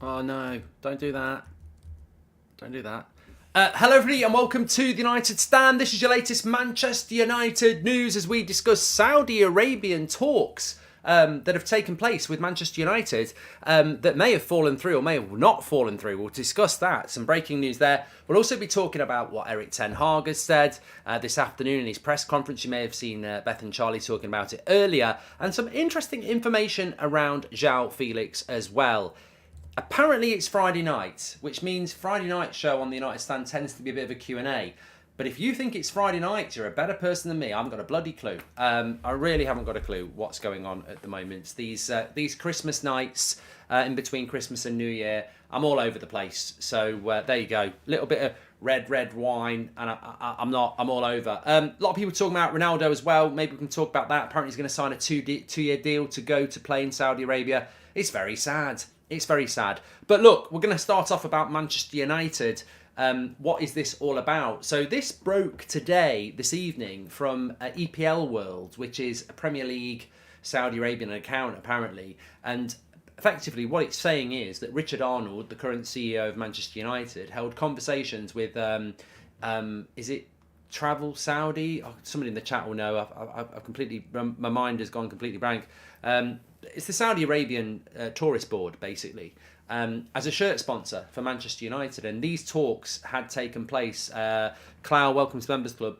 Oh no, don't do that. Don't do that. Hello everybody and welcome to the United Stand. This is your latest Manchester United news as we discuss Saudi Arabian talks that have taken place with Manchester United that may have fallen through or may have not fallen through. We'll discuss that. Some breaking news there. We'll also be talking about what Eric Ten Hag has said this afternoon in his press conference. You may have seen Beth and Charlie talking about it earlier, and some interesting information around João Felix as well. Apparently it's Friday night, which means Friday night show on the United Stand tends to be a bit of a Q&A. But if you think it's Friday night, you're a better person than me. I haven't got a bloody clue. I really haven't got a clue what's going on at the moment. These Christmas nights in between Christmas and New Year, I'm all over the place. So there you go. Little bit of red wine, and I'm all over. A lot of people talking about Ronaldo as well. Maybe we can talk about that. Apparently he's going to sign a two-year deal to go to play in Saudi Arabia. It's very sad. It's very sad. But look, we're going to start off about Manchester United. What is this all about? So this broke this evening from EPL World, which is a Premier League Saudi Arabian account apparently. And effectively what it's saying is that Richard Arnold, the current CEO of Manchester United, held conversations with, is it Travel Saudi? Oh, somebody in the chat will know. I've completely, my mind has gone completely blank. It's the Saudi Arabian Tourist Board, basically, as a shirt sponsor for Manchester United. And these talks had taken place, Clow, welcome to Members Club,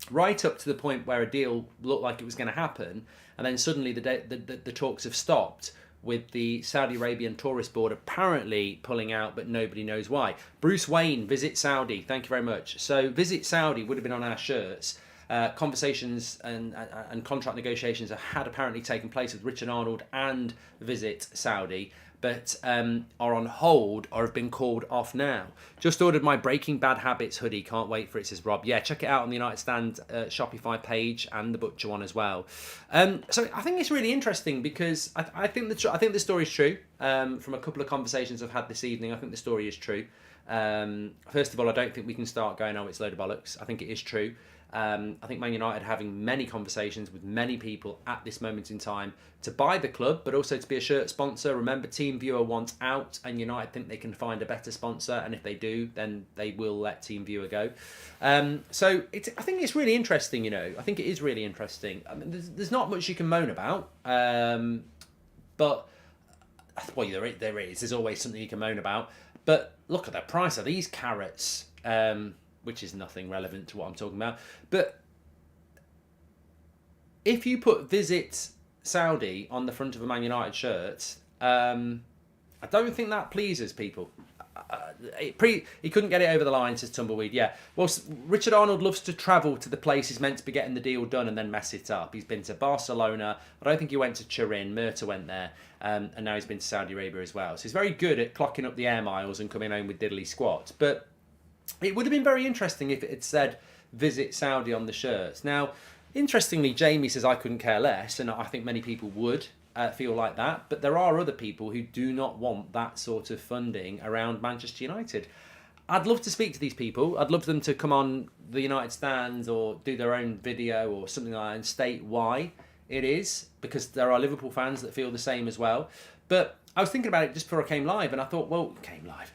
right up to the point where a deal looked like it was going to happen. And then suddenly the talks have stopped, with the Saudi Arabian Tourist Board apparently pulling out, but nobody knows why. Bruce Wayne, Visit Saudi. Thank you very much. So Visit Saudi would have been on our shirts. Conversations and contract negotiations had apparently taken place with Richard Arnold and Visit Saudi, but are on hold or have been called off now. Just ordered my Breaking Bad Habits hoodie. Can't wait for it, says Rob. Yeah, check it out on the United Stand Shopify page and the Butcher one as well. So I think it's really interesting because I think the story is true. From a couple of conversations I've had this evening, I think the story is true. First of all, I don't think we can start going, oh, it's a load of bollocks. I think it is true. I think Man United are having many conversations with many people at this moment in time to buy the club, but also to be a shirt sponsor. Remember, TeamViewer wants out, and United think they can find a better sponsor, and if they do, then they will let TeamViewer go. So I think it's really interesting, I think it is really interesting. I mean, there's not much you can moan about, but, well, there is. There's always something you can moan about. But look at the price of these carrots. Which is nothing relevant to what I'm talking about. But if you put Visit Saudi on the front of a Man United shirt, I don't think that pleases people. He couldn't get it over the line, says Tumbleweed. Yeah, well, Richard Arnold loves to travel to the place he's meant to be getting the deal done and then mess it up. He's been to Barcelona. I don't think he went to Turin. Murta went there. And now he's been to Saudi Arabia as well. So he's very good at clocking up the air miles and coming home with diddly squat. But it would have been very interesting if it had said Visit Saudi on the shirts. Now, interestingly, Jamie says I couldn't care less, and I think many people would feel like that. But there are other people who do not want that sort of funding around Manchester United. I'd love to speak to these people. I'd love them to come on the United Stands or do their own video or something like that and state why it is, because there are Liverpool fans that feel the same as well. But I was thinking about it just before I came live, and I thought, well, came live.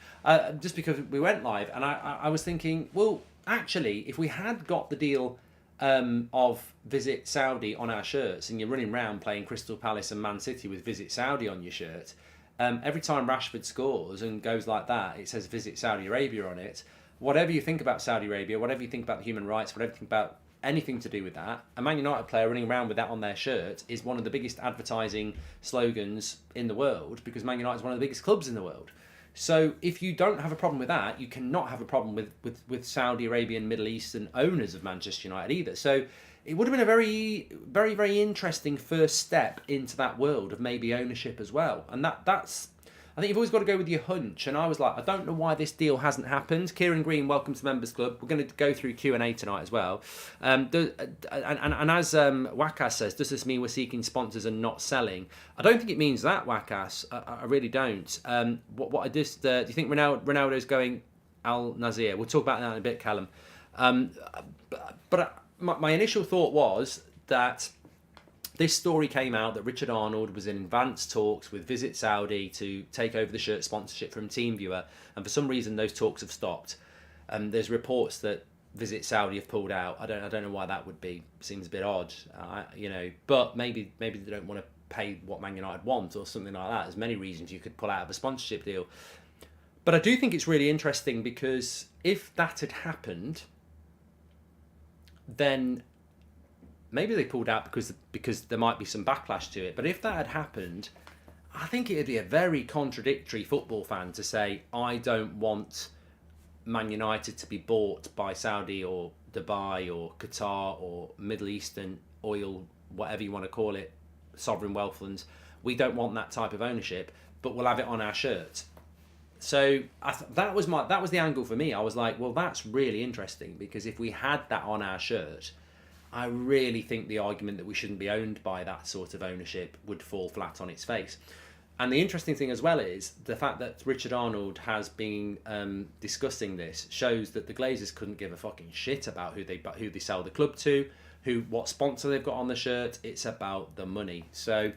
Just because we went live, and I was thinking, well, actually, if we had got the deal of Visit Saudi on our shirts, and you're running around playing Crystal Palace and Man City with Visit Saudi on your shirt, every time Rashford scores and goes like that, it says Visit Saudi Arabia on it. Whatever you think about Saudi Arabia, whatever you think about the human rights, whatever you think about anything to do with that, a Man United player running around with that on their shirt is one of the biggest advertising slogans in the world, because Man United is one of the biggest clubs in the world. So if you don't have a problem with that, you cannot have a problem with Saudi Arabian, Middle Eastern owners of Manchester United either. So it would have been a very, very, very interesting first step into that world of maybe ownership as well. And that's, I think you've always got to go with your hunch. And I was like, I don't know why this deal hasn't happened. Kieran Green, welcome to Members Club. We're going to go through Q&A tonight as well. And as Wakas says, does this mean we're seeking sponsors and not selling? I don't think it means that, Wakas. I really don't. What I just do you think Ronaldo's going Al Nazir? We'll talk about that in a bit, Callum. But my initial thought was that this story came out that Richard Arnold was in advanced talks with Visit Saudi to take over the shirt sponsorship from TeamViewer, and for some reason those talks have stopped. There's reports that Visit Saudi have pulled out. I don't know why that would be. Seems a bit odd, But maybe they don't want to pay what Man United want or something like that. There's many reasons you could pull out of a sponsorship deal. But I do think it's really interesting because if that had happened, then maybe they pulled out because there might be some backlash to it. But if that had happened, I think it'd be a very contradictory football fan to say, I don't want Man United to be bought by Saudi or Dubai or Qatar or Middle Eastern oil, whatever you want to call it, sovereign wealth funds. We don't want that type of ownership, but we'll have it on our shirt. So that was the angle for me. I was like, well, that's really interesting, because if we had that on our shirt, I really think the argument that we shouldn't be owned by that sort of ownership would fall flat on its face. And the interesting thing as well is the fact that Richard Arnold has been discussing this shows that the Glazers couldn't give a fucking shit about who they sell the club to, what sponsor they've got on the shirt. It's about the money. So,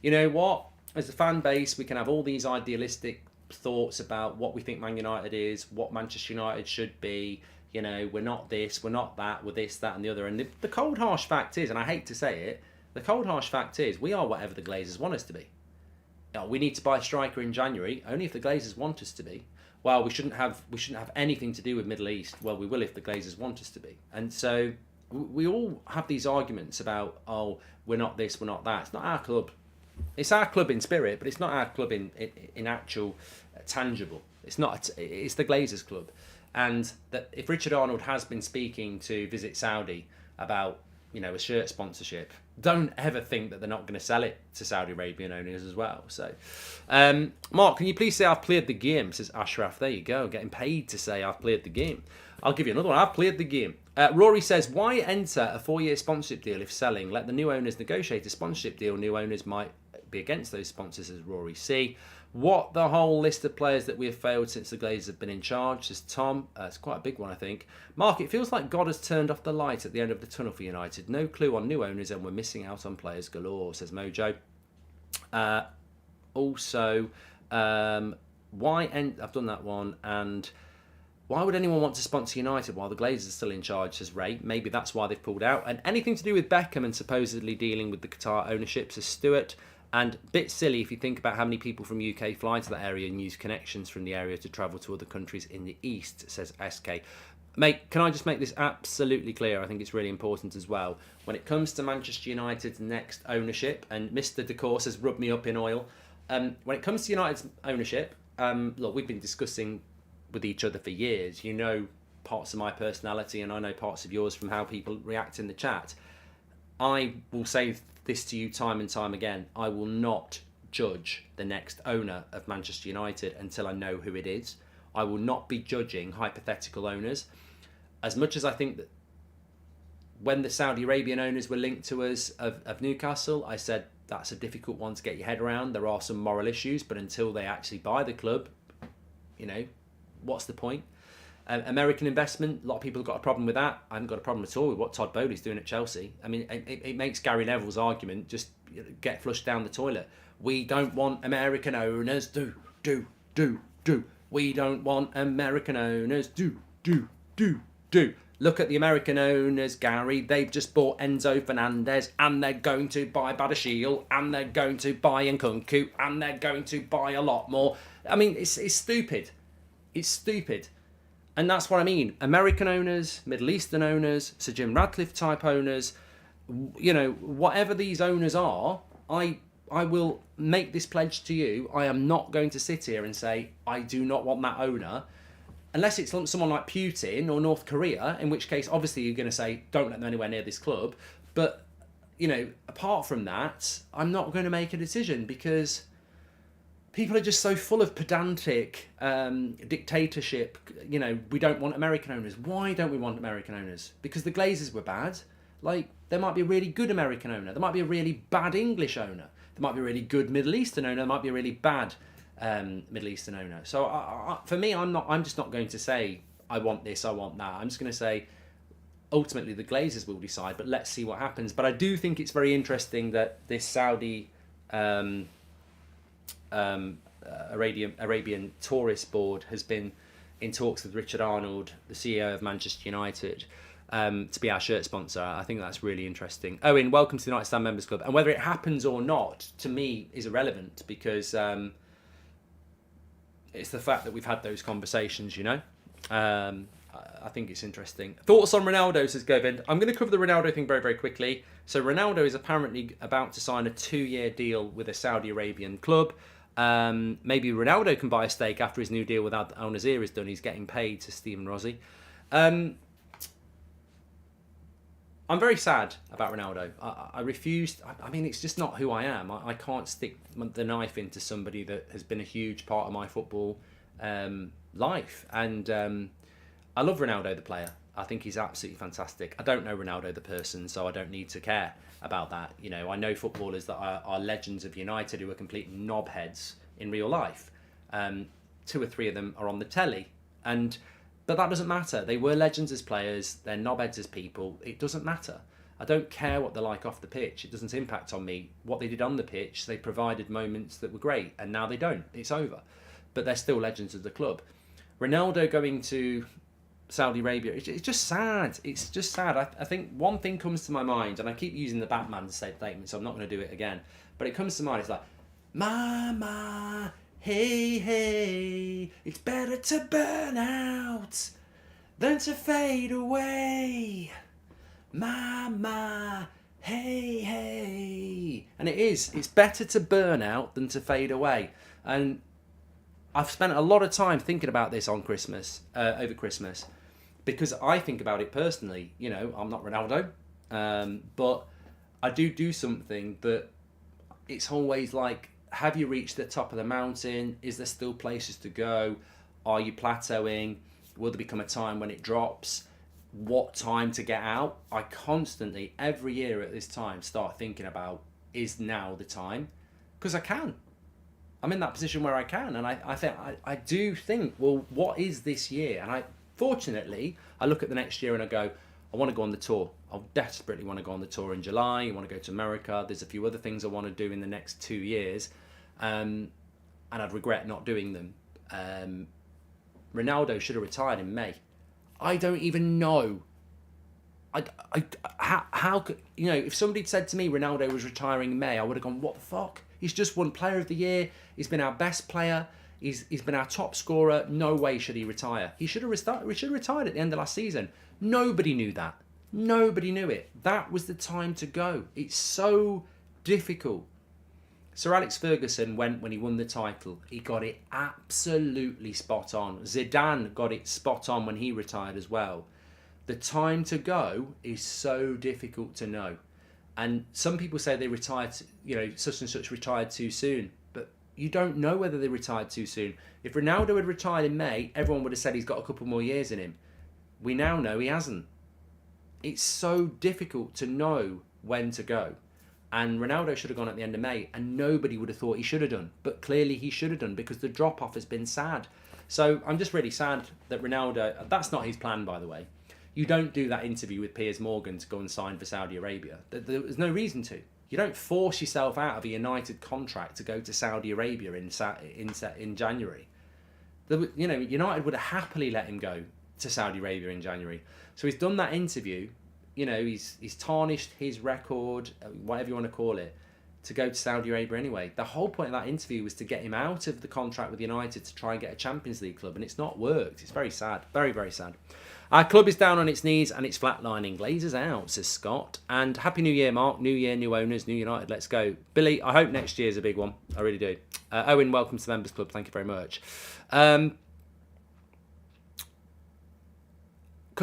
you know what? As a fan base, we can have all these idealistic thoughts about what we think Man United is, what Manchester United should be. We're not this, we're not that, we're this, that and the other. And the cold harsh fact is, and I hate to say it, the cold harsh fact is we are whatever the Glazers want us to be. We need to buy a striker in January only if the Glazers want us to be. Well, we shouldn't have anything to do with Middle East. Well, we will if the Glazers want us to be. And so we all have these arguments about, oh, we're not this, we're not that. It's not our club. It's our club in spirit, but it's not our club in actual tangible. It's not. It's the Glazers club. And that if Richard Arnold has been speaking to Visit Saudi about a shirt sponsorship, don't ever think that they're not going to sell it to Saudi Arabian owners as well. So, Mark, can you please say I've played the game? Says Ashraf. There you go, getting paid to say I've played the game. I'll give you another one. I've played the game. Rory says, why enter a 4-year sponsorship deal if selling? Let the new owners negotiate a sponsorship deal. New owners might be against those sponsors, says Rory C. What the whole list of players that we have failed since the Glazers have been in charge, says Tom. It's quite a big one, I think. Mark, it feels like God has turned off the light at the end of the tunnel for United. No clue on new owners, and we're missing out on players galore, says Mojo. Also, I've done that one, and why would anyone want to sponsor United while the Glazers are still in charge, says Ray. Maybe that's why they've pulled out. And anything to do with Beckham and supposedly dealing with the Qatar ownership, says Stuart. And bit silly if you think about how many people from UK fly to that area and use connections from the area to travel to other countries in the East, says SK. Mate, can I just make this absolutely clear? I think it's really important as well. When it comes to Manchester United's next ownership, and Mr. DeCourse has rubbed me up in oil, when it comes to United's ownership, look, we've been discussing with each other for years. You know parts of my personality, and I know parts of yours from how people react in the chat. I will say this to you time and time again. I will not judge the next owner of Manchester United until I know who it is. I will not be judging hypothetical owners. As much as I think that when the Saudi Arabian owners were linked to us of Newcastle, I said that's a difficult one to get your head around. There are some moral issues, but until they actually buy the club, what's the point? American investment, a lot of people have got a problem with that. I haven't got a problem at all with what Todd Bowley's doing at Chelsea. I mean, it makes Gary Neville's argument just get flushed down the toilet. We don't want American owners. Do. We don't want American owners. Do. Look at the American owners, Gary. They've just bought Enzo Fernandez, and they're going to buy Badashil, and they're going to buy Nkunku, and they're going to buy a lot more. I mean, it's stupid. It's stupid. And that's what I mean. American owners, Middle Eastern owners, Sir Jim Radcliffe type owners, whatever these owners are, I will make this pledge to you. I am not going to sit here and say, I do not want that owner. Unless it's someone like Putin or North Korea, in which case, obviously, you're going to say, don't let them anywhere near this club. But, apart from that, I'm not going to make a decision because people are just so full of pedantic dictatorship. We don't want American owners. Why don't we want American owners? Because the Glazers were bad. There might be a really good American owner. There might be a really bad English owner. There might be a really good Middle Eastern owner. There might be a really bad Middle Eastern owner. So for me, I'm just not going to say I want this, I want that. I'm just going to say ultimately the Glazers will decide, but let's see what happens. But I do think it's very interesting that this Saudi Arabian Tourist Board has been in talks with Richard Arnold, the CEO of Manchester United, to be our shirt sponsor. I think that's really interesting. Owen, welcome to the United Stand Members Club. And whether it happens or not, to me, is irrelevant, because it's the fact that we've had those conversations, you know. I think it's interesting. Thoughts on Ronaldo, says Govind. I'm going to cover the Ronaldo thing very, very quickly. So Ronaldo is apparently about to sign a 2-year deal with a Saudi Arabian club. Maybe Ronaldo can buy a stake after his new deal with Al Nassr is done. He's getting paid, to Stephen Rossi. I'm very sad about Ronaldo. I refuse. I mean, it's just not who I am. I can't stick the knife into somebody that has been a huge part of my football life. And I love Ronaldo, the player. I think he's absolutely fantastic. I don't know Ronaldo, the person, so I don't need to care about that. You know, I know footballers that are legends of United who are complete knobheads in real life. 2 or 3 of them are on the telly. But that doesn't matter. They were legends as players. They're knobheads as people. It doesn't matter. I don't care what they're like off the pitch. It doesn't impact on me. What they did on the pitch, they provided moments that were great, and now they don't. It's over. But they're still legends of the club. Ronaldo going to Saudi Arabia, it's just sad. It's just sad. I think one thing comes to my mind, and I keep using the Batman statement, so I'm not going to do it again. But it comes to mind, it's like, Mama, hey, hey, it's better to burn out than to fade away. Mama, hey, hey. And it is. It's better to burn out than to fade away. And I've spent a lot of time thinking about this on Christmas, over Christmas, because I think about it personally. You know, I'm not Ronaldo, but I do something that it's always like, have you reached the top of the mountain? Is there still places to go? Are you plateauing? Will there become a time when it drops? What time to get out? I constantly, every year at this time, start thinking about, is now the time? Because I can. I'm in that position where I can, and I do think, well, what is this year? And fortunately, I look at the next year and I go, I want to go on the tour. I desperately want to go on the tour in July. I want to go to America. There's a few other things I want to do in the next 2 years, and I'd regret not doing them. Ronaldo should have retired in May. I don't even know. How could, you know, if somebody said to me Ronaldo was retiring in May, I would have gone, what the fuck? He's just won Player of the Year. He's been our best player. He's been our top scorer. No way should he retire. He should have retired at the end of last season. Nobody knew that. Nobody knew it. That was the time to go. It's so difficult. Sir Alex Ferguson went when he won the title. He got it absolutely spot on. Zidane got it spot on when he retired as well. The time to go is so difficult to know. And some people say they retired, you know, such and such retired too soon. But you don't know whether they retired too soon. If Ronaldo had retired in May, everyone would have said he's got a couple more years in him. We now know he hasn't. It's so difficult to know when to go. And Ronaldo should have gone at the end of May, and nobody would have thought he should have done. But clearly he should have done, because the drop-off has been sad. So I'm just really sad that Ronaldo... That's not his plan, by the way. You don't do that interview with Piers Morgan to go and sign for Saudi Arabia. There's no reason to. You don't force yourself out of a United contract to go to Saudi Arabia in January. You know, United would have happily let him go to Saudi Arabia in January. So he's done that interview. You know, he's tarnished his record, whatever you want to call it, to go to Saudi Arabia anyway. The whole point of that interview was to get him out of the contract with United to try and get a Champions League club, and it's not worked. It's very sad. Very, very sad. Our club is down on its knees and it's flatlining. Glazers out, says Scott. And Happy New Year, Mark. New year, new owners, new United. Let's go. Billy, I hope next year's a big one. I really do. Owen, welcome to the Members Club. Thank you very much. Cup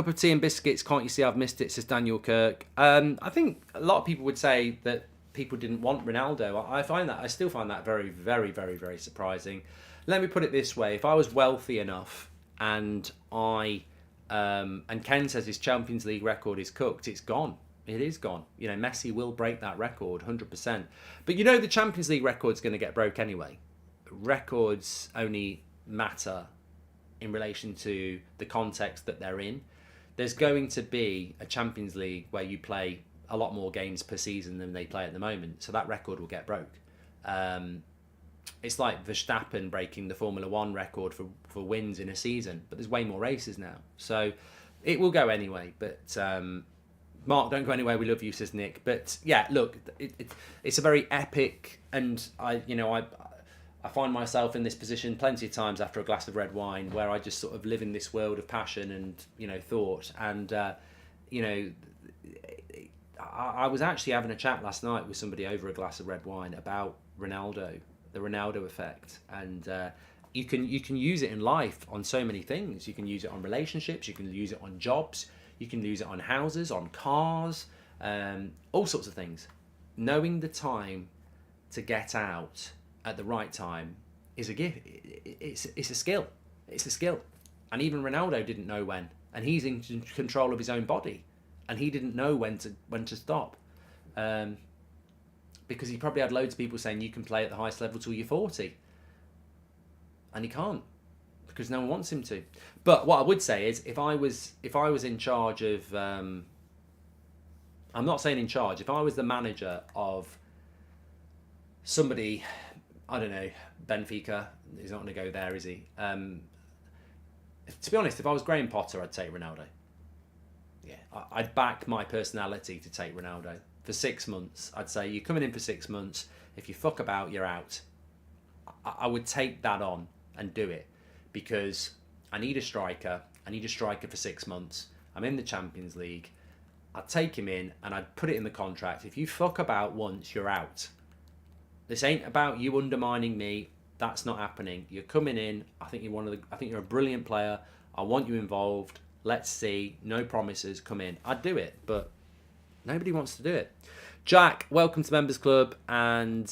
of tea and biscuits. Can't you see I've missed it, says Daniel Kirk. I think a lot of people would say that people didn't want Ronaldo. I still find that very, very, very, very surprising. Let me put it this way. If I was wealthy enough and and Ken says his Champions League record is cooked, it's gone. It is gone. You know, Messi will break that record 100%. But you know the Champions League record's going to get broke anyway. Records only matter in relation to the context that they're in. there's going to be a Champions League where you play a lot more games per season than they play at the moment. So that record will get broke. It's like Verstappen breaking the Formula One record for wins in a season, but there's way more races now. So it will go anyway. But Mark, don't go anywhere. We love you, says Nick. But yeah, look, it's a very epic, and I find myself in this position plenty of times after a glass of red wine, where I just sort of live in this world of passion and thought. And I was actually having a chat last night with somebody over a glass of red wine about Ronaldo, the Ronaldo effect, and you can use it in life on so many things. You can use it on relationships, you can use it on jobs, you can use it on houses, on cars, all sorts of things. Knowing the time to get out at the right time is a gift. It's a skill. It's a skill. And even Ronaldo didn't know when, and he's in control of his own body, and he didn't know when to stop. Because he probably had loads of people saying you can play at the highest level till you're 40. And he can't, because no one wants him to. But what I would say is, if I was in charge of, I'm not saying in charge, if I was the manager of somebody, I don't know, Benfica, he's not going to go there, is he? To be honest, if I was Graham Potter, I'd take Ronaldo. Yeah, I'd back my personality to take Ronaldo. For 6 months, I'd say you're coming in for 6 months. If you fuck about, you're out. I would take that on and do it, because I need a striker. I need a striker for 6 months. I'm in the Champions League. I'd take him in and I'd put it in the contract. If you fuck about once, you're out. This ain't about you undermining me. That's not happening. You're coming in. I think you're a brilliant player. I want you involved. Let's see. No promises. Come in. I'd do it, but nobody wants to do it. Jack, welcome to Members Club. And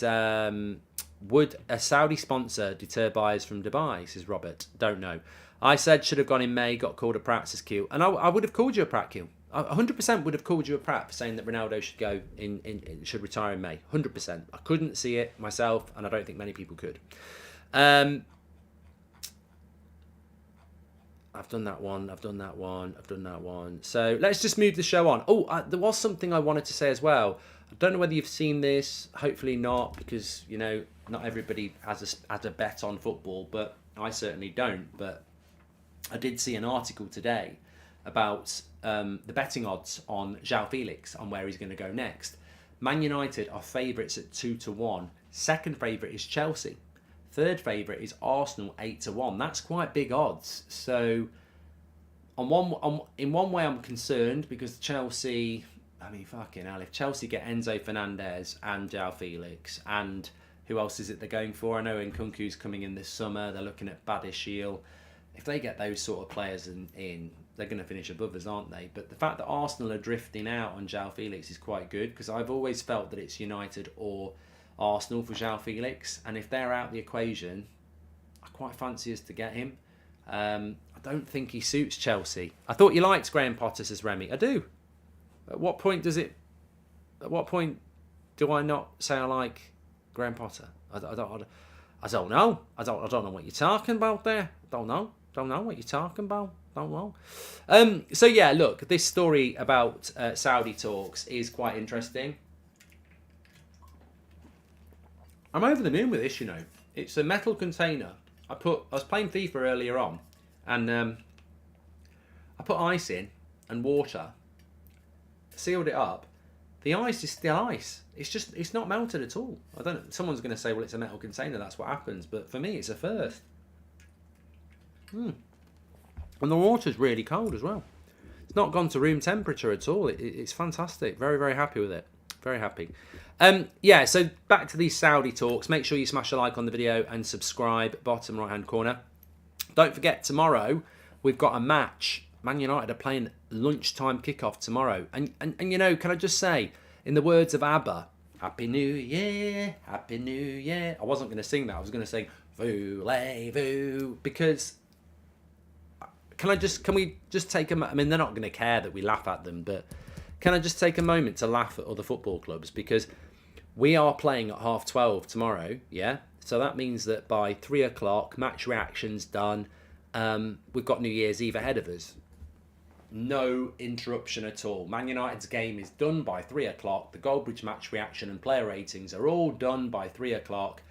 would a Saudi sponsor deter buyers from Dubai, says Robert? Don't know. I said should have gone in May, got called a Pratt, says Q. And I would have called you a Pratt, Q. 100% would have called you a Pratt for saying that Ronaldo should go should retire in May. 100%. I couldn't see it myself, and I don't think many people could. I've done that one. So let's just move the show on. Oh, there was something I wanted to say as well. I don't know whether you've seen this. Hopefully not, because not everybody has a bet on football, but I certainly don't. But I did see an article today about the betting odds on João Felix, on where he's going to go next. Man United are favourites at 2-1. Second favourite is Chelsea. Third favourite is Arsenal, 8-1. That's quite big odds. So, in one way, I'm concerned, because Chelsea. I mean, fucking hell, if Chelsea get Enzo Fernandez and João Felix, and who else is it they're going for? I know Nkunku's coming in this summer. They're looking at Badiashile. If they get those sort of players in, they're going to finish above us, aren't they? But the fact that Arsenal are drifting out on João Felix is quite good, because I've always felt that it's United or Arsenal for João Felix, and if they're out the equation, I quite fancy us to get him. I don't think he suits Chelsea. I thought you liked Graham Potter, says Remy. I do. At what point do I not say I like Graham Potter? I don't know. I don't know what you're talking about there. Don't know what you're talking about. Don't know. So yeah, look, this story about Saudi talks is quite interesting. I'm over the moon with this, It's a metal container. I was playing FIFA earlier on, and I put ice in and water, sealed it up. The ice is still ice. It's not melted at all. I don't know. Someone's going to say, well, it's a metal container, that's what happens. But for me, it's a first. And the water's really cold as well. It's not gone to room temperature at all. It's fantastic. Very, very happy with it. Very happy. So back to these Saudi talks. Make sure you smash a like on the video and subscribe, bottom right-hand corner. Don't forget, tomorrow we've got a match. Man United are playing lunchtime kickoff tomorrow. And can I just say, in the words of ABBA, Happy New Year, Happy New Year. I wasn't going to sing that. I was going to sing Voulez-vous, because can we just take a... I mean, they're not going to care that we laugh at them, but can I just take a moment to laugh at other football clubs? Because we are playing at 12:30 tomorrow, yeah? So that means that by 3 o'clock, match reaction's done. We've got New Year's Eve ahead of us. no interruption at all. Man United's game is done by 3 o'clock. The Goldbridge match reaction and player ratings are all done by 3 o'clock.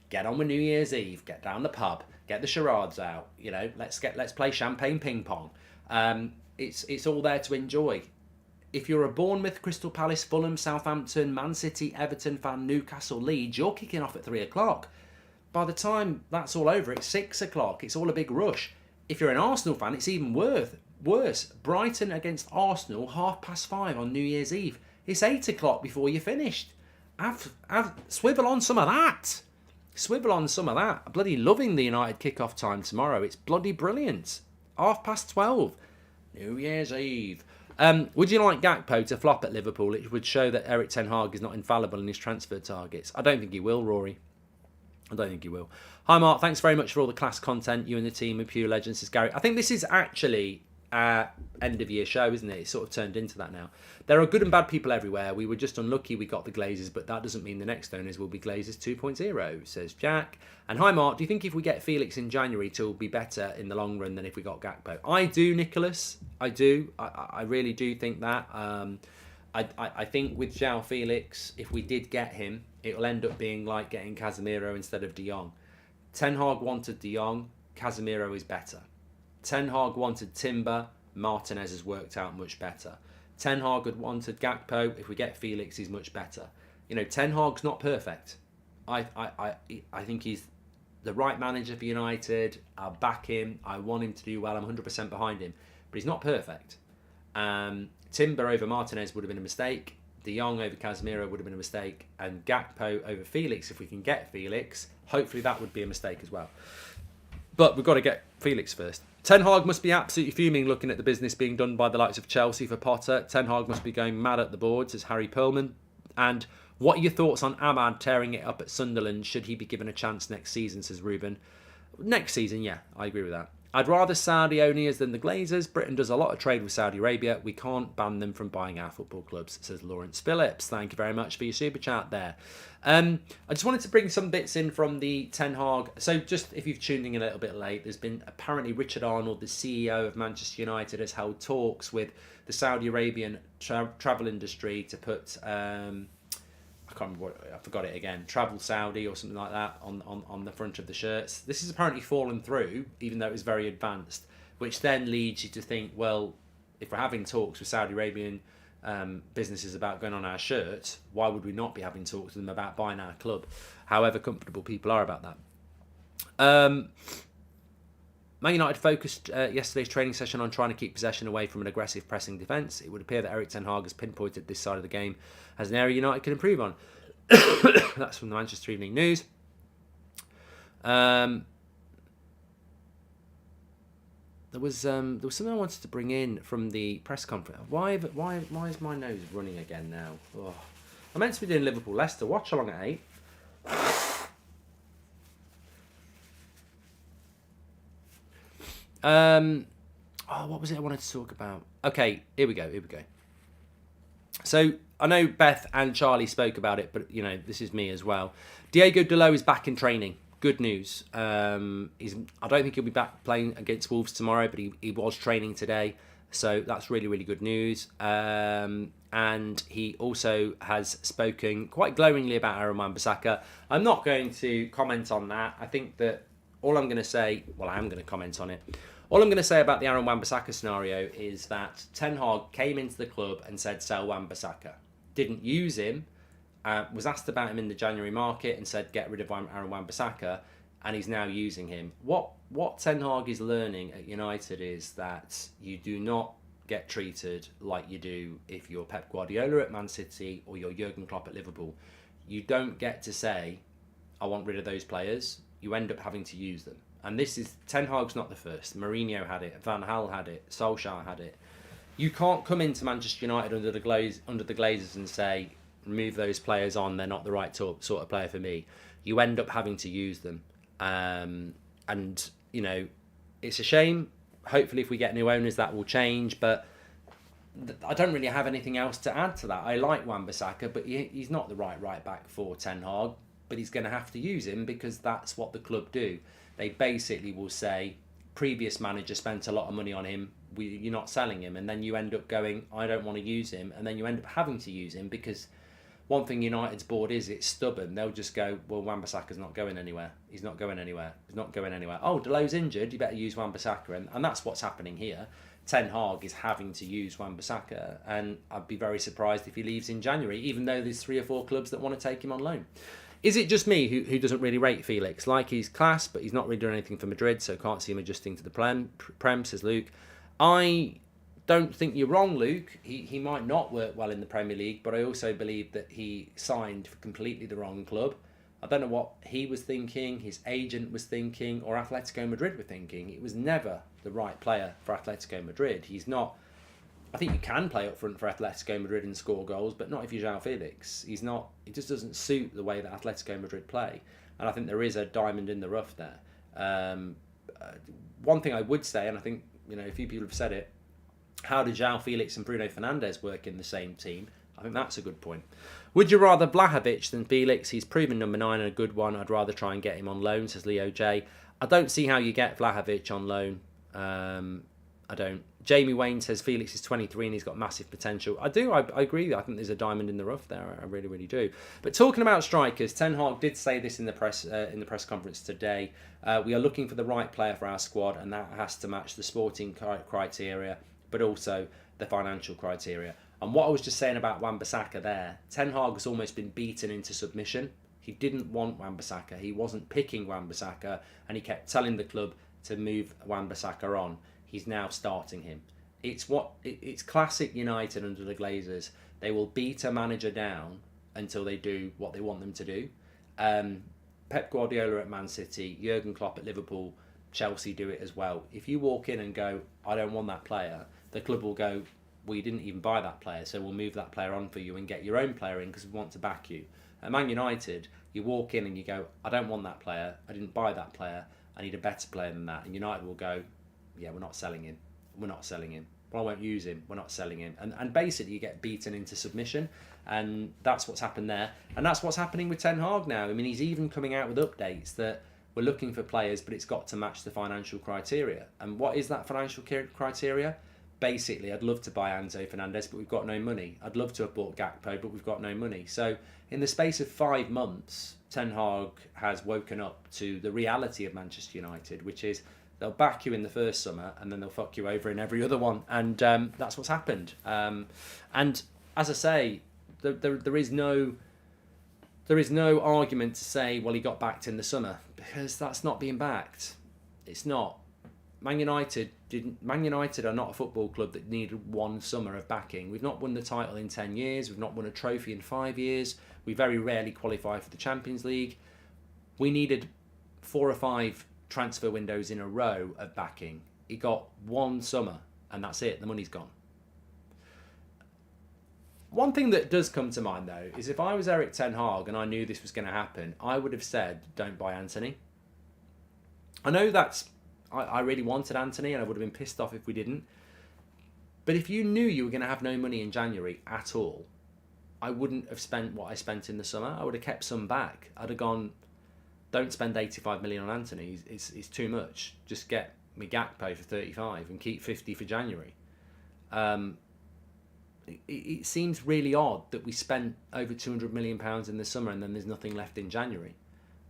Get on with New Year's Eve. Get down the pub. Get the charades out. Let's play champagne ping pong. It's all there to enjoy. If you're a Bournemouth, Crystal Palace, Fulham, Southampton, Man City, Everton fan, Newcastle, Leeds, you're kicking off at 3 o'clock. By the time that's all over, it's 6 o'clock. It's all a big rush. If you're an Arsenal fan, it's even worse. Brighton against Arsenal, 5:30 on New Year's Eve. It's 8 o'clock before you're finished. Swivel on some of that. Swivel on some of that. I'm bloody loving the United kick-off time tomorrow. It's bloody brilliant. 12:30. New Year's Eve. Would you like Gakpo to flop at Liverpool? It would show that Erik ten Hag is not infallible in his transfer targets. I don't think he will, Rory. I don't think he will. Hi, Mark. Thanks very much for all the class content. You and the team are pure legends, says Gary. I think this is actually end-of-year show, isn't it? It's sort of turned into that now. There are good and bad people everywhere. We were just unlucky we got the Glazers, but that doesn't mean the next owners will be Glazers 2.0, says Jack. And hi, Mark. Do you think if we get Felix in January, it will be better in the long run than if we got Gakpo? I do, Nicholas. I do. I really do think that. I think with João Felix, if we did get him, it will end up being like getting Casemiro instead of De Jong. Ten Hag wanted De Jong. Casemiro is better. Ten Hag wanted Timber. Martinez has worked out much better. Ten Hag had wanted Gakpo. If we get Felix, he's much better. Ten Hag's not perfect. I think he's the right manager for United. I'll back him. I want him to do well. I'm 100% behind him. But he's not perfect. Timber over Martinez would have been a mistake. De Jong over Casemiro would have been a mistake. And Gakpo over Felix, if we can get Felix, hopefully that would be a mistake as well. But we've got to get Felix first. Ten Hag must be absolutely fuming looking at the business being done by the likes of Chelsea for Potter. Ten Hag must be going mad at the board, says Harry Perlman. And what are your thoughts on Ahmad tearing it up at Sunderland? Should he be given a chance next season, says Ruben. Next season, yeah, I agree with that. I'd rather Saudi owners than the Glazers. Britain does a lot of trade with Saudi Arabia. We can't ban them from buying our football clubs, says Lawrence Phillips. Thank you very much for your super chat there. I just wanted to bring some bits in from the Ten Hag. So just if you've tuned in a little bit late, there's been apparently Richard Arnold, the CEO of Manchester United, has held talks with the Saudi Arabian travel industry to put... I can't remember I forgot it again. Travel Saudi or something like that on the front of the shirts. This has apparently fallen through, even though it was very advanced, which then leads you to think, well, if we're having talks with Saudi Arabian businesses about going on our shirts, why would we not be having talks with them about buying our club? However comfortable people are about that. Man United focused yesterday's training session on trying to keep possession away from an aggressive pressing defence. It would appear that Erik ten Hag has pinpointed this side of the game as an area United can improve on. That's from the Manchester Evening News. There was something I wanted to bring in from the press conference. Why is my nose running again now? Oh. I meant to be doing Liverpool-Leicester. Watch along at 8. What was it I wanted to talk about? Okay, here we go. So, I know Beth and Charlie spoke about it, but, this is me as well. Diego Dalot is back in training. Good news. I don't think he'll be back playing against Wolves tomorrow, but he was training today. So, that's really, really good news. And he also has spoken quite glowingly about Aaron Wan-Bissaka. I'm not going to comment on that. I think that all I'm going to say... Well, I am going to comment on it. All I'm going to say about the Aaron Wan-Bissaka scenario is that Ten Hag came into the club and said, sell Wan-Bissaka. Didn't use him, was asked about him in the January market and said, get rid of Aaron Wan-Bissaka, and he's now using him. What Ten Hag is learning at United is that you do not get treated like you do if you're Pep Guardiola at Man City or you're Jurgen Klopp at Liverpool. You don't get to say, I want rid of those players. You end up having to use them. And this is, Ten Hag's not the first. Mourinho had it, Van Gaal had it, Solskjaer had it. You can't come into Manchester United under the Glazers and say, move those players on, they're not the right sort of player for me. You end up having to use them. And, it's a shame. Hopefully if we get new owners that will change, but I don't really have anything else to add to that. I like Wan-Bissaka, but he's not the right back for Ten Hag, but he's going to have to use him because that's what the club do. They basically will say, previous manager spent a lot of money on him, you're not selling him, and then you end up going, I don't want to use him, and then you end up having to use him because one thing United's board is, it's stubborn. They'll just go, well, Wan-Bissaka's not going anywhere. He's not going anywhere. He's not going anywhere. Oh, Delo's injured, you better use Wan-Bissaka. And that's what's happening here. Ten Hag is having to use Wan-Bissaka, and I'd be very surprised if he leaves in January, even though there's 3 or 4 clubs that want to take him on loan. Is it just me who doesn't really rate Felix? Like, he's class, but he's not really doing anything for Madrid, so can't see him adjusting to the Prem, says Luke. I don't think you're wrong, Luke. He might not work well in the Premier League, but I also believe that he signed for completely the wrong club. I don't know what he was thinking, his agent was thinking, or Atletico Madrid were thinking. It was never the right player for Atletico Madrid. He's not... I think you can play up front for Atletico Madrid and score goals, but not if you're João Felix. He's not... It just doesn't suit the way that Atletico Madrid play. And I think there is a diamond in the rough there. One thing I would say, and I think, a few people have said it, how do João Felix and Bruno Fernandes work in the same team? I think that's a good point. Would you rather Vlahovic than Felix? He's proven number 9 and a good one. I'd rather try and get him on loan, says Leo J. I don't see how you get Vlahovic on loan. I don't. Jamie Wayne says Felix is 23 and he's got massive potential. I do. I agree. I think there's a diamond in the rough there. I really, really do. But talking about strikers, Ten Hag did say this in the press conference today. We are looking for the right player for our squad, and that has to match the sporting criteria, but also the financial criteria. And what I was just saying about Wan-Bissaka there, Ten Hag has almost been beaten into submission. He didn't want Wan-Bissaka. He wasn't picking Wan-Bissaka, and he kept telling the club to move Wan-Bissaka on. He's now starting him. It's classic United under the Glazers. They will beat a manager down until they do what they want them to do. Pep Guardiola at Man City, Jurgen Klopp at Liverpool, Chelsea do it as well. If you walk in and go, I don't want that player, the club will go, well, you didn't even buy that player, so we'll move that player on for you and get your own player in because we want to back you. At Man United, you walk in and you go, I don't want that player, I didn't buy that player, I need a better player than that. And United will go, yeah, we're not selling him. We're not selling him. Well, I won't use him. We're not selling him. And basically you get beaten into submission. And that's what's happened there. And that's what's happening with Ten Hag now. I mean, he's even coming out with updates that we're looking for players, but it's got to match the financial criteria. And what is that financial criteria? Basically, I'd love to buy Enzo Fernandez, but we've got no money. I'd love to have bought Gakpo, but we've got no money. So in the space of 5 months, Ten Hag has woken up to the reality of Manchester United, which is they'll back you in the first summer and then they'll fuck you over in every other one. And that's what's happened. And as I say, there is no argument to say, well, he got backed in the summer, because that's not being backed. It's not. Man United are not a football club that needed 1 summer of backing. We've not won the title in 10 years. We've not won a trophy in 5 years. We very rarely qualify for the Champions League. We needed 4 or 5 transfer windows in a row of backing. He got 1 summer and that's it. The money's gone. One thing that does come to mind though is if I was Erik Ten Hag and I knew this was going to happen, I would have said, don't buy Anthony. I know I really wanted Anthony and I would have been pissed off if we didn't. But if you knew you were going to have no money in January at all, I wouldn't have spent what I spent in the summer. I would have kept some back. I'd have gone, don't spend 85 million on Anthony. It's too much. Just get me Gakpo for 35 and keep 50 for January. It seems really odd that we spent over £200 million in the summer and then there's nothing left in January.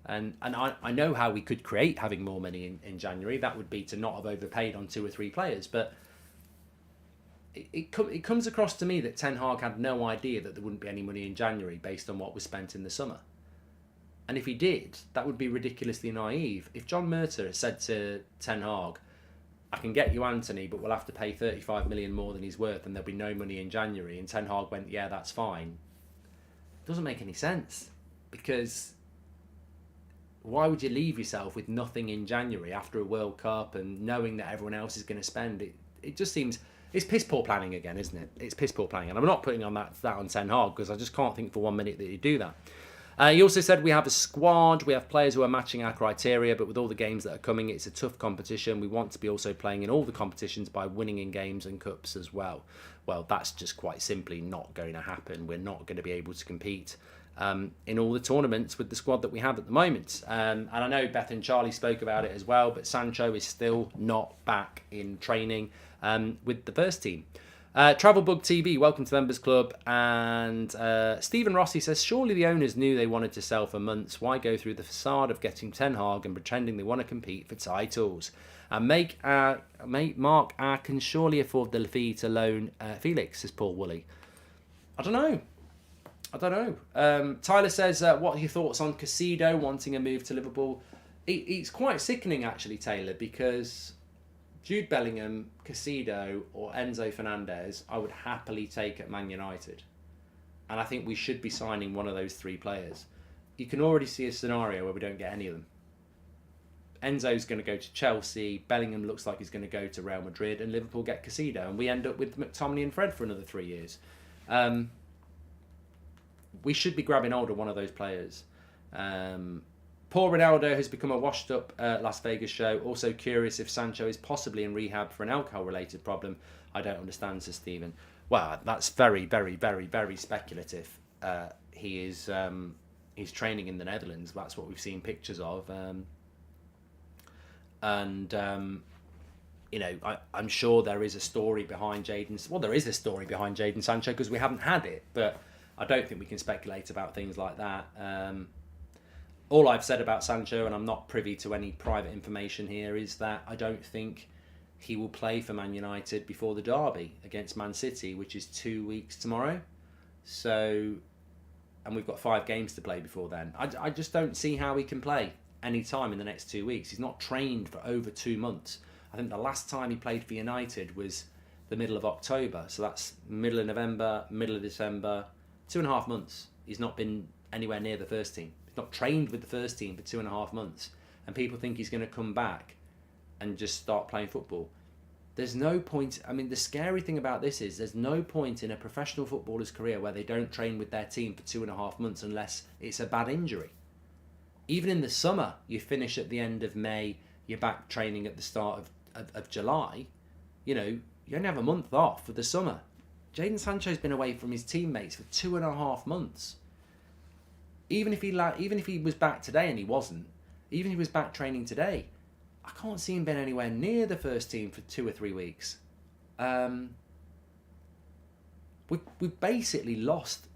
And I know how we could create having more money in January. That would be to not have overpaid on 2 or 3 players. But it comes across to me that Ten Hag had no idea that there wouldn't be any money in January based on what was spent in the summer. And if he did, that would be ridiculously naive. If John Murtagh had said to Ten Hag, I can get you Anthony, but we'll have to pay 35 million more than he's worth and there'll be no money in January, and Ten Hag went, yeah, that's fine, it doesn't make any sense. Because why would you leave yourself with nothing in January after a World Cup and knowing that everyone else is going to spend it? It just seems... It's piss poor planning again, isn't it? It's piss poor planning. And I'm not putting on that on Ten Hag because I just can't think for 1 minute that he'd do that. He also said we have a squad, we have players who are matching our criteria, but with all the games that are coming, it's a tough competition. We want to be also playing in all the competitions by winning in games and cups as well. Well, that's just quite simply not going to happen. We're not going to be able to compete in all the tournaments with the squad that we have at the moment. And I know Beth and Charlie spoke about it as well, but Sancho is still not back in training with the first team. Travelbug TV, welcome to the Members Club. And Stephen Rossi says, surely the owners knew they wanted to sell for months. Why go through the facade of getting Ten Hag and pretending they want to compete for titles? And Mark can surely afford the fee to loan Felix, says Paul Woolley. I don't know. Tyler says, what are your thoughts on Caicedo wanting a move to Liverpool? It's quite sickening, actually, Taylor, because Jude Bellingham, Caicedo or Enzo Fernandez, I would happily take at Man United. And I think we should be signing one of those three players. You can already see a scenario where we don't get any of them. Enzo's going to go to Chelsea, Bellingham looks like he's going to go to Real Madrid, and Liverpool get Caicedo, and we end up with McTominay and Fred for another 3 years. We should be grabbing hold of one of those players. Poor Ronaldo has become a washed-up Las Vegas show. Also curious if Sancho is possibly in rehab for an alcohol-related problem. I don't understand, says Stephen. Well, that's very, very, very, very speculative. He's training in the Netherlands. That's what we've seen pictures of. I'm sure there is a story behind Jadon. Well, there is a story behind Jadon Sancho because we haven't had it, but I don't think we can speculate about things like that. All I've said about Sancho, and I'm not privy to any private information here, is that I don't think he will play for Man United before the derby against Man City, which is 2 weeks tomorrow. So, and we've got 5 games to play before then. I just don't see how he can play any time in the next 2 weeks. He's not trained for over 2 months. I think the last time he played for United was the middle of October. So that's middle of November, middle of December, 2.5 months. He's not been anywhere near the first team. He's not trained with the first team for 2.5 months. And people think he's going to come back and just start playing football. There's no point. I mean, the scary thing about this is there's no point in a professional footballer's career where they don't train with their team for 2.5 months unless it's a bad injury. Even in the summer, you finish at the end of May, you're back training at the start of July. You know, you only have a month off for the summer. Jadon Sancho's been away from his teammates for 2.5 months. Even if he was back today, and he wasn't, even if he was back training today, I can't see him being anywhere near the first team for 2 or 3 weeks. We've basically lost.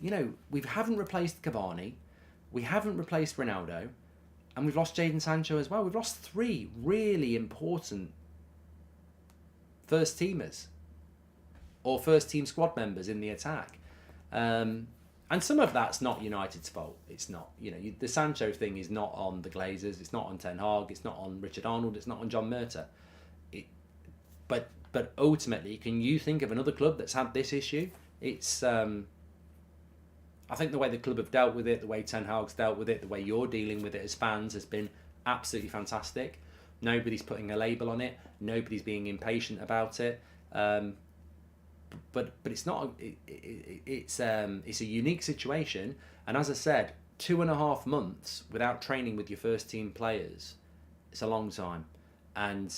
You know, we haven't replaced Cavani, we haven't replaced Ronaldo, and we've lost Jadon Sancho as well. We've lost 3 really important first teamers or first team squad members in the attack. And some of that's not United's fault. It's not. You know, the Sancho thing is not on the Glazers. It's not on Ten Hag. It's not on Richard Arnold. It's not on John Murtough. But ultimately, can you think of another club that's had this issue? It's. I think the way the club have dealt with it, the way Ten Hag's dealt with it, the way you're dealing with it as fans has been absolutely fantastic. Nobody's putting a label on it. Nobody's being impatient about it. But it's not. It's a unique situation, and as I said, 2.5 months without training with your first team players, it's a long time. And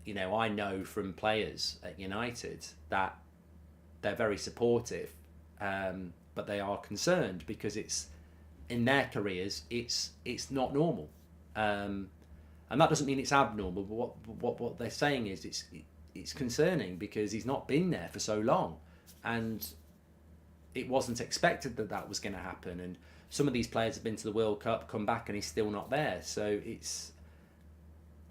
you know, I know from players at United that they're very supportive, but they are concerned because it's in their careers. It's not normal, and that doesn't mean it's abnormal. But what they're saying is it's concerning because he's not been there for so long, and it wasn't expected that was going to happen. And some of these players have been to the World Cup, come back, and he's still not there. So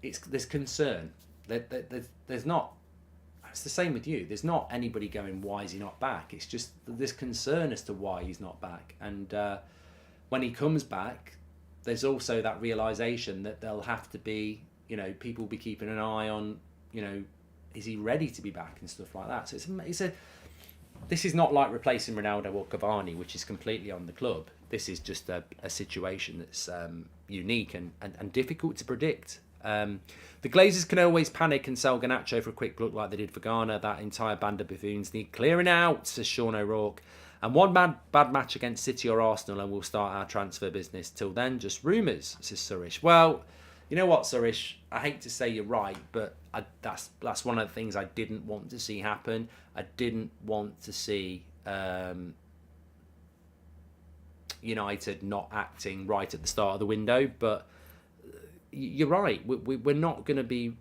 there's concern. There's not. It's the same with you. There's not anybody going, why is he not back? It's just there's concern as to why he's not back. And when he comes back, there's also that realization that there'll have to be, you know, people will be keeping an eye on, you know, is he ready to be back and stuff like that. So this is not like replacing Ronaldo or Cavani, which is completely on the club. This is just a situation that's unique and difficult to predict. The Glazers can always panic and sell Garnacho for a quick look like they did for Ghana. That entire band of buffoons need clearing out, says Sean O'Rourke. And one bad match against City or Arsenal and we'll start our transfer business. Till then, just rumours, says Surish. Well, you know what, Surish? I hate to say you're right, but that's one of the things I didn't want to see happen. I didn't want to see United not acting right at the start of the window. But you're right. We're not going to be...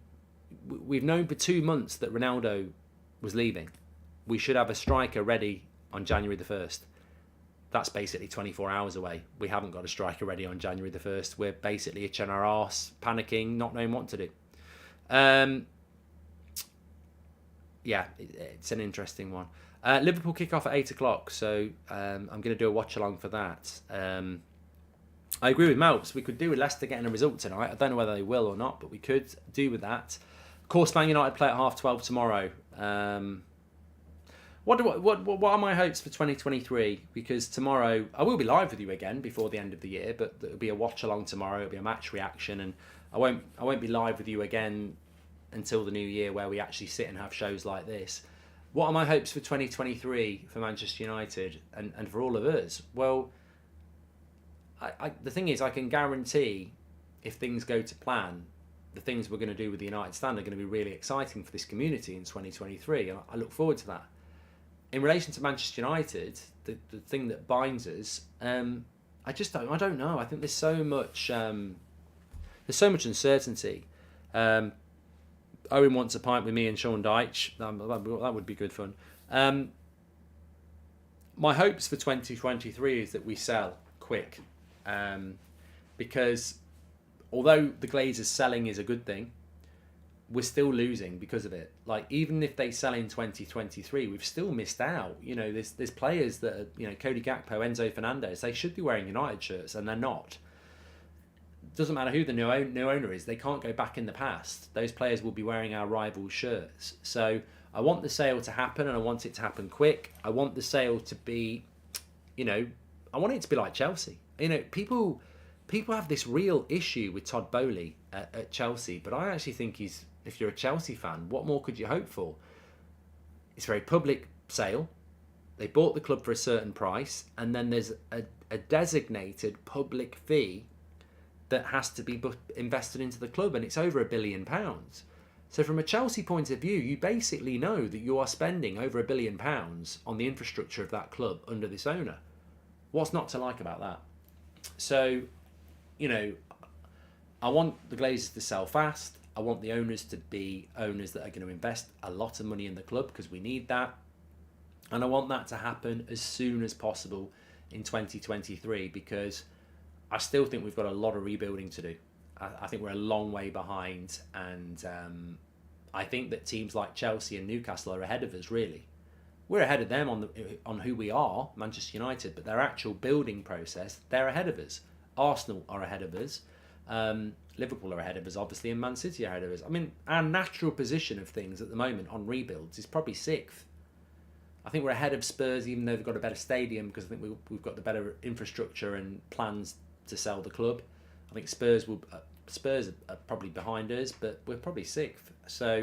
We've known for 2 months that Ronaldo was leaving. We should have a striker ready on January the 1st. That's basically 24 hours away. We haven't got a striker ready on January the 1st. We're basically itching our arse, panicking, not knowing what to do. Yeah, it's an interesting one. Liverpool kick off at 8 o'clock, so I'm going to do a watch along for that. I agree with Melps. We could do with Leicester getting a result tonight. I don't know whether they will or not, but we could do with that. Of course, Man United play at 12:30 tomorrow. What are my hopes for 2023? Because tomorrow I will be live with you again before the end of the year, but it'll be a watch along tomorrow. It'll be a match reaction, and I won't be live with you again until the new year, where we actually sit and have shows like this. What are my hopes for 2023 for Manchester United and for all of us? Well, the thing is, I can guarantee if things go to plan, the things we're going to do with the United Stand are going to be really exciting for this community in 2023. And I look forward to that. In relation to Manchester United, the thing that binds us, I don't know. I think there's so much uncertainty. Owen wants a pint with me and Sean Dyche. That would be good fun. My hopes for 2023 is that we sell quick, because although the Glazers selling is a good thing, we're still losing because of it. Like, even if they sell in 2023, we've still missed out. There's players that are, Cody Gakpo, Enzo Fernandez, they should be wearing United shirts and they're not. Doesn't matter who the new owner is, they can't go back in the past. Those players will be wearing our rivals' shirts. So I want the sale to happen, and I want it to happen quick. I want the sale to be, I want it to be like Chelsea. People have this real issue with Todd Boehly at Chelsea, but I actually think if you're a Chelsea fan, what more could you hope for? It's a very public sale. They bought the club for a certain price, and then there's a designated public fee that has to be invested into the club, and it's over £1 billion. So from a Chelsea point of view, you basically know that you are spending over £1 billion on the infrastructure of that club under this owner. What's not to like about that? So, I want the Glazers to sell fast. I want the owners to be owners that are going to invest a lot of money in the club, because we need that. And I want that to happen as soon as possible in 2023, because I still think we've got a lot of rebuilding to do. I think we're a long way behind, and I think that teams like Chelsea and Newcastle are ahead of us, really. We're ahead of them on who we are, Manchester United, but their actual building process, they're ahead of us. Arsenal are ahead of us. Liverpool are ahead of us, obviously, and Man City are ahead of us. I mean, our natural position of things at the moment on rebuilds is probably 6th. I think we're ahead of Spurs, even though they've got a better stadium, because I think we've got the better infrastructure and plans to sell the club. I think Spurs are probably behind us, but we're probably 6th. So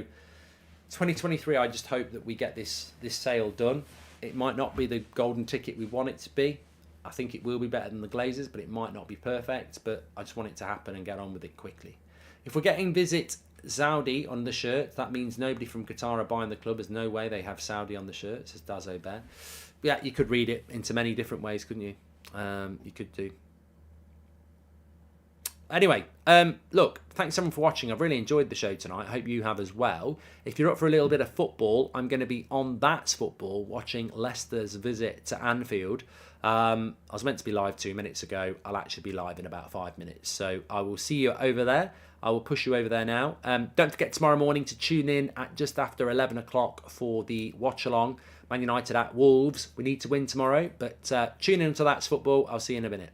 2023, I just hope that we get this sale done. It might not be the golden ticket we want it to be. I think it will be better than the Glazers, but it might not be perfect. But I just want it to happen and get on with it quickly. If we're getting Visit Saudi on the shirt, that means nobody from Qatar are buying the club. There's no way they have Saudi on the shirt, says Dazo Bear. Yeah, you could read it into many different ways, couldn't you? You could do. Anyway, look, thanks everyone for watching. I've really enjoyed the show tonight. I hope you have as well. If you're up for a little bit of football, I'm going to be on That's Football watching Leicester's visit to Anfield. I was meant to be live 2 minutes ago. I'll actually be live in about 5 minutes. So I will see you over there. I will push you over there now. Don't forget tomorrow morning to tune in at just after 11 o'clock for the watch along. Man United at Wolves. We need to win tomorrow, but tune in to That's Football. I'll see you in a minute.